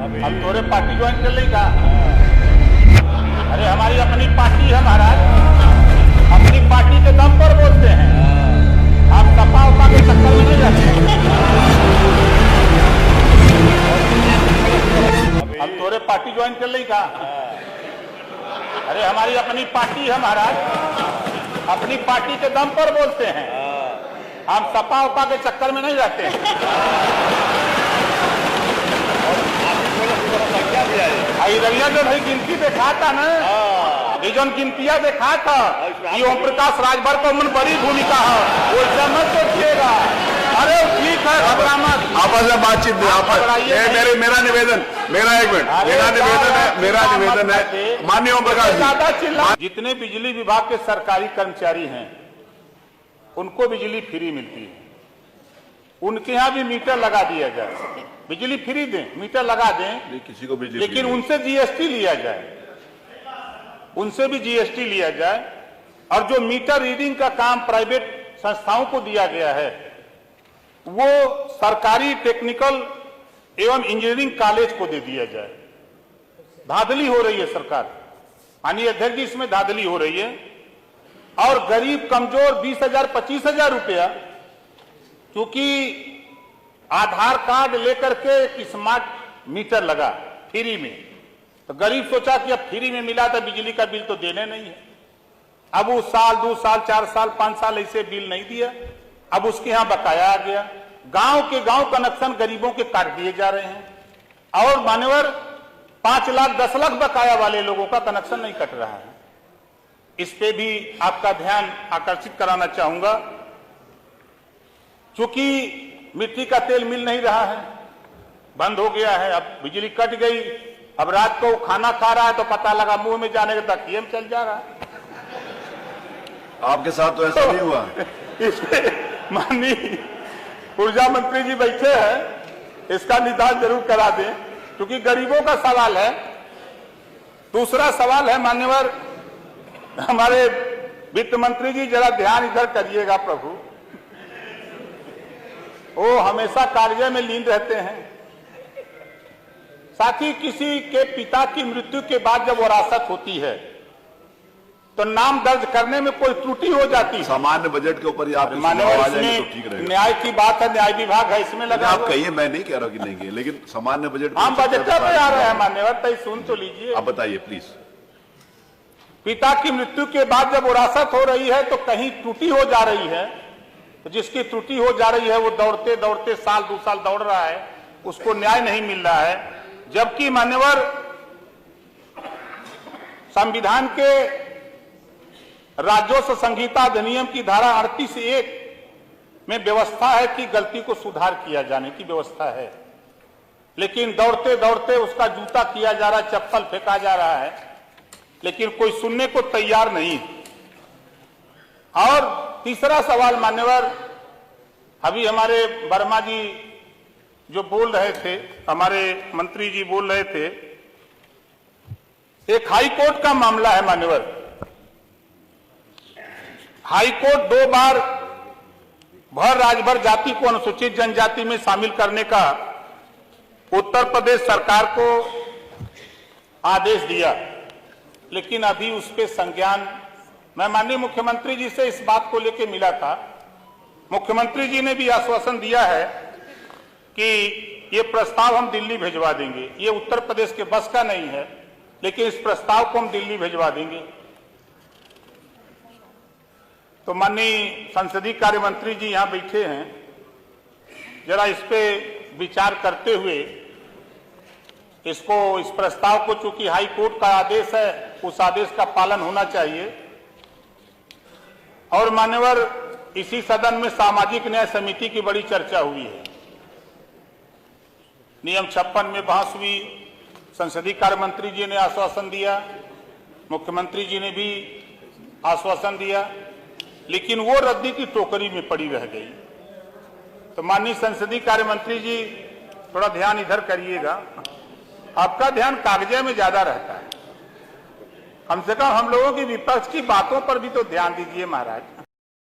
अब तोरे party join कर लेगा। अरे हमारी अपनी पार्टी है महाराज, अपनी पार्टी के दम पर बोलते हैं। आप सपा उपा के चक्कर में नहीं रहते। अब तोरे पार्टी ज्वाइन कर लेगा। अरे हमारी अपनी पार्टी है महाराज, अपनी पार्टी के दम पर बोलते हैं। हम सपा उपा के चक्कर में नहीं रहते हैं। रविया जो भाई गिनती देखा था ना, ये जो गिनतियां देखा था, ये ओम प्रकाश राजभर को मन बड़ी भूमिका है, वो मत सोचिएगा। अरे ठीक है, घबरा मत। आपस में बातचीत नहीं, मेरा निवेदन, मेरा एक मिनट, मेरा निवेदन है माननीय ओम प्रकाश जी, जितने बिजली विभाग के सरकारी कर्मचारी हैं उनको बिजली फ्री मिलती है। उनके यहाँ भी मीटर लगा दिया जाए, बिजली फ्री दें, मीटर लगा दें, किसी को बिजली, लेकिन उनसे जीएसटी लिया जाए, उनसे भी जीएसटी लिया जाए। और जो मीटर रीडिंग का काम प्राइवेट संस्थाओं को दिया गया है, वो सरकारी टेक्निकल एवं इंजीनियरिंग कॉलेज को दे दिया जाए। धांधली हो रही है सरकार, माननीय अध्यक्ष जी, इसमें धांधली हो रही है। और गरीब कमजोर 20,000 25,000 रुपया, क्योंकि आधार कार्ड लेकर के स्मार्ट मीटर लगा फ्री में, तो गरीब सोचा कि अब फ्री में मिला तो बिजली का बिल तो देने नहीं है। अब वो साल 2 साल 4 साल 5 साल ऐसे बिल नहीं दिया, अब उसके यहाँ बकाया आ गया। गांव के गांव कनेक्शन गरीबों के काट दिए जा रहे हैं, और मान्यवर 5 लाख 10 लाख बकाया वाले लोगों का कनेक्शन नहीं कट रहा है। इस पे भी आपका ध्यान आकर्षित कराना चाहूंगा। चूंकि मिट्टी का तेल मिल नहीं रहा है, बंद हो गया है, अब बिजली कट गई, अब रात को खाना खा रहा है तो पता लगा मुंह में जाने के तकिए में चल जा रहा है। आपके साथ तो ऐसा नहीं हुआ। इसमें माननीय ऊर्जा मंत्री जी बैठे हैं, इसका निदान जरूर करा दें, क्योंकि गरीबों का सवाल है। दूसरा सवाल है मान्यवर हमारे वित्त मंत्री जी, जरा ध्यान इधर करिएगा प्रभु, वो हमेशा कार्य में लीन रहते हैं। साथ ही किसी के पिता की मृत्यु के बाद जब वरासत होती है तो नाम दर्ज करने में कोई त्रुटि हो जाती है। सामान्य बजट के ऊपर आप न्याय की बात है, न्याय विभाग है इसमें लगा। आप कहिए, मैं नहीं कह रहा कि नहीं कहिए, लेकिन सामान्य बजट हम बजट में आ रहे हैं मान्यवर, तो सुन तो लीजिए। आप बताइए प्लीज। पिता की मृत्यु के बाद जब वरासत हो रही है तो कहीं त्रुटि हो जा रही है, तो जिसकी त्रुटि हो जा रही है वो दौड़ते दौड़ते साल 2 साल दौड़ रहा है, उसको न्याय नहीं मिल रहा है। जबकि मान्यवर संविधान के राजस्व संहिता अधिनियम की धारा 38(1) में व्यवस्था है कि गलती को सुधार किया जाने की व्यवस्था है, लेकिन दौड़ते दौड़ते उसका जूता किया जा रहा है, चप्पल फेंका जा रहा है, लेकिन कोई सुनने को तैयार नहीं। और तीसरा सवाल मान्यवर, अभी हमारे वर्मा जी जो बोल रहे थे, हमारे मंत्री जी बोल रहे थे, एक हाई कोर्ट का मामला है मान्यवर। हाई कोर्ट 2 बार भर राजभर जाति को अनुसूचित जनजाति में शामिल करने का उत्तर प्रदेश सरकार को आदेश दिया, लेकिन अभी उस पर संज्ञान, मैं माननीय मुख्यमंत्री जी से इस बात को लेकर मिला था, मुख्यमंत्री जी ने भी आश्वासन दिया है कि ये प्रस्ताव हम दिल्ली भिजवा देंगे। ये उत्तर प्रदेश के बस का नहीं है, लेकिन इस प्रस्ताव को हम दिल्ली भिजवा देंगे। तो माननीय संसदीय कार्य मंत्री जी यहां बैठे हैं, जरा इस पे विचार करते हुए इस प्रस्ताव को, चूंकि हाई कोर्ट का आदेश है, उस आदेश का पालन होना चाहिए। और मान्यवर इसी सदन में सामाजिक न्याय समिति की बड़ी चर्चा हुई है, नियम 56 में बहस हुई, संसदीय कार्य मंत्री जी ने आश्वासन दिया, मुख्यमंत्री जी ने भी आश्वासन दिया, लेकिन वो रद्दी की टोकरी में पड़ी रह गई। तो माननीय संसदीय कार्य मंत्री जी थोड़ा ध्यान इधर करिएगा, आपका ध्यान कागजे में ज्यादा रहता है, कम से कम हम लोगों की विपक्ष की बातों पर भी तो ध्यान दीजिए महाराज।